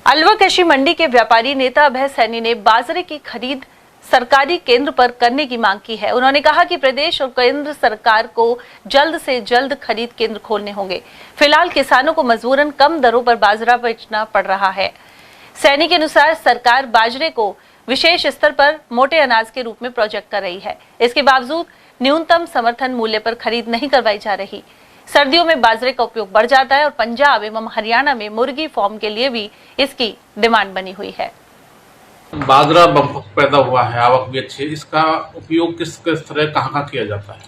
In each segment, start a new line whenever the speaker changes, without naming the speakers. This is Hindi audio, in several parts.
अलवर कृषि मंडी के व्यापारी नेता अभय सैनी ने बाजरे की खरीद सरकारी केंद्र पर करने की मांग की है। उन्होंने कहा कि प्रदेश और केंद्र सरकार को जल्द से जल्द खरीद केंद्र खोलने होंगे। फिलहाल किसानों को मजबूरन कम दरों पर बाजरा बेचना पड़ रहा है। सैनी के अनुसार सरकार बाजरे को विशेष स्तर पर मोटे अनाज के रूप में प्रोजेक्ट कर रही है। इसके बावजूद न्यूनतम समर्थन मूल्य पर खरीद नहीं करवाई जा रही। सर्दियों में बाजरे का उपयोग बढ़ जाता है और पंजाब एवं हरियाणा में मुर्गी फार्म के लिए भी इसकी डिमांड बनी हुई है।
बाजरा बम्प पैदा हुआ है, आवक भी अच्छी है। इसका उपयोग किस किस तरह कहाँ किया जाता है?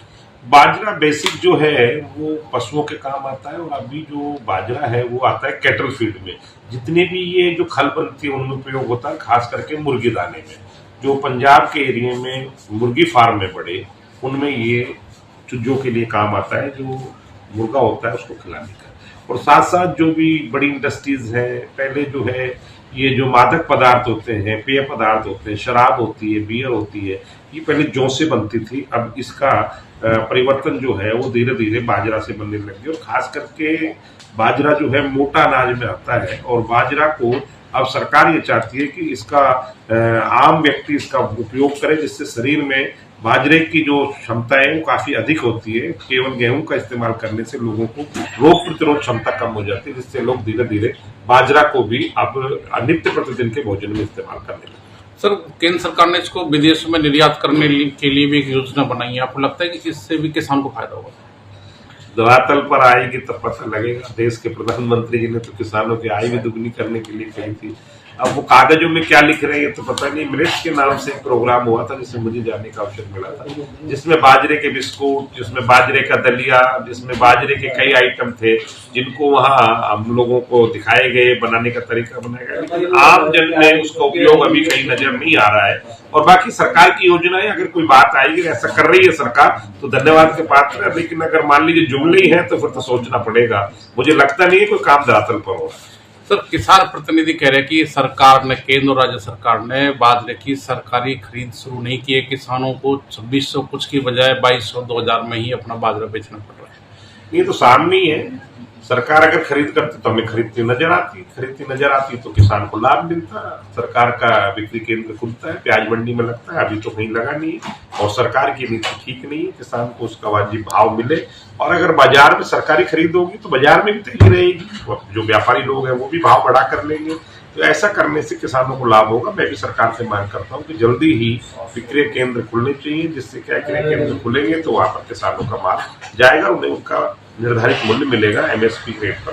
बाजरा बेसिक जो है वो पशुओं के काम आता है और अभी जो बाजरा है वो आता है कैटल फीड में। जितने भी ये जो खल बनती है उनमें उपयोग होता है, खास करके मुर्गी दाने में। जो पंजाब के एरिया में मुर्गी फार्म में बड़े उनमें ये चूजों के लिए काम आता है, जो मुर्गा होता है उसको खिलाने का। और साथ साथ जो भी बड़ी इंडस्ट्रीज है, पहले जो है ये जो मादक पदार्थ होते हैं, पेय पदार्थ होते हैं, शराब होती है, बियर होती है, ये पहले जौ से बनती थी। अब इसका परिवर्तन जो है वो धीरे धीरे बाजरा से बनने लग गया। और खास करके बाजरा जो है मोटा अनाज में आता है और बाजरा को अब सरकार ये चाहती है कि इसका आम व्यक्ति इसका उपयोग करे, जिससे शरीर में बाजरे की जो क्षमता है वो काफी अधिक होती है। केवल गेहूं का इस्तेमाल करने से लोगों को रोग प्रतिरोध क्षमता कम हो जाती है, जिससे लोग धीरे धीरे बाजरा को भी अब नित्य प्रतिदिन के भोजन में इस्तेमाल करने लगे।
सर, केंद्र सरकार ने इसको विदेशों में निर्यात करने के लिए भी एक योजना बनाई है। आपको लगता है कि इससे भी किसान को फायदा होगा?
धरातल पर आएगी तब पता लगेगा। देश के प्रधानमंत्री जी ने तो किसानों की आय भी दुगनी करने के लिए कही थी। अब वो कागजों में क्या लिख रहे हैं तो पता नहीं। मिलेट्स के नाम से एक प्रोग्राम हुआ था जिसमें मुझे जाने का अवसर मिला था, जिसमें बाजरे के बिस्कुट, जिसमें बाजरे का दलिया, जिसमें बाजरे के कई आइटम थे, जिनको वहाँ हम लोगों को दिखाए गए, बनाने का तरीका बनाया गया। लेकिन आम जन में उसका उपयोग अभी कहीं नजर नहीं आ रहा है। और बाकी सरकार की योजनाएं अगर कोई बात आएगी, ऐसा कर रही है सरकार तो धन्यवाद के पात्र है। लेकिन अगर मान लीजिए जुमले ही है तो फिर तो सोचना पड़ेगा। मुझे लगता नहीं है कोई काम धरातल पर हो।
सर, किसान प्रतिनिधि कह रहे हैं कि सरकार ने, केंद्र और राज्य सरकार ने बाजरे की सरकारी खरीद शुरू नहीं की है। किसानों को 2600 कुछ की बजाय 2200 2000 में ही अपना बाजरा बेचना पड़ रहा है।
ये तो सामने ही है। सरकार अगर खरीद करती तो हमें खरीदती नजर आती तो किसान को लाभ मिलता। सरकार का बिक्री केंद्र खुलता है, प्याज मंडी में लगता है, अभी तो कहीं लगा नहीं है। और सरकार की नीति ठीक नहीं है, किसान को उसका वाजिब भाव मिले। और अगर बाजार में सरकारी खरीद होगी तो बाजार में भी तेजी रहेगी, जो व्यापारी लोग हैं वो भी भाव बढ़ा कर लेंगे। तो ऐसा करने से किसानों को लाभ होगा। मैं भी सरकार से मांग करता हूँ कि जल्दी ही विक्रय केंद्र खुलने चाहिए, जिससे क्या विक्रय केंद्र खुलेंगे तो वहां पर किसानों का माल जाएगा, उन्हें उनका निर्धारित मूल्य मिलेगा MSP रेट पर।